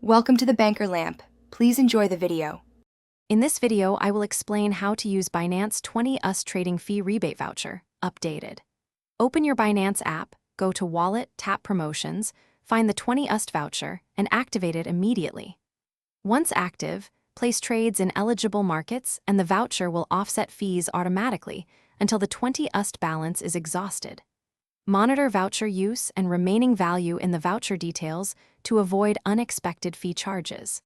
Welcome to the Banker Lamp. Please enjoy the video. In this video, I will explain how to use Binance 20US Trading Fee Rebate Voucher, updated. Open your Binance app, go to Wallet, tap Promotions, find the 20US voucher, and activate it immediately. Once active, place trades in eligible markets and the voucher will offset fees automatically until the 20US balance is exhausted. Monitor voucher use and remaining value in the voucher details to avoid unexpected fee charges.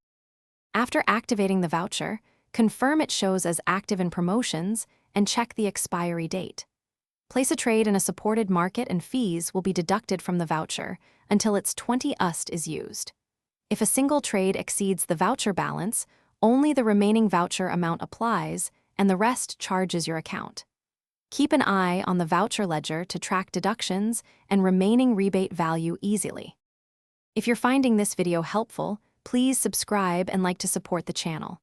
After activating the voucher, confirm it shows as active in promotions and check the expiry date. Place a trade in a supported market and fees will be deducted from the voucher until its 20US is used. If a single trade exceeds the voucher balance, only the remaining voucher amount applies and the rest charges your account. Keep an eye on the voucher ledger to track deductions and remaining rebate value easily. If you're finding this video helpful, please subscribe and like to support the channel.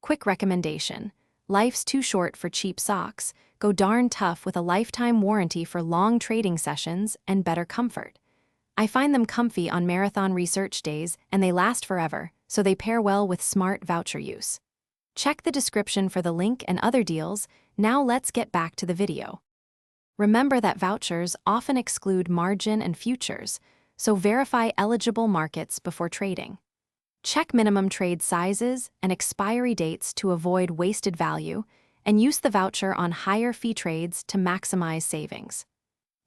Quick recommendation: life's too short for cheap socks. Go darn tough with a lifetime warranty for long trading sessions and better comfort. I find them comfy on marathon research days and they last forever, so they pair well with smart voucher use. Check the description for the link and other deals. Now let's get back to the video. Remember that vouchers often exclude margin and futures, so verify eligible markets before trading. Check minimum trade sizes and expiry dates to avoid wasted value, and use the voucher on higher fee trades to maximize savings.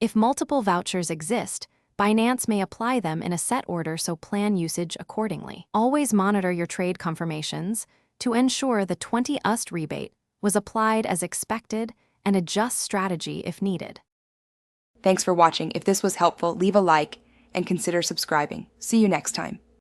If multiple vouchers exist, Binance may apply them in a set order, so plan usage accordingly. Always monitor your trade confirmations to ensure the 20US rebate was applied as expected and adjust strategy if needed. Thanks for watching. If this was helpful, leave a like and consider subscribing. See you next time.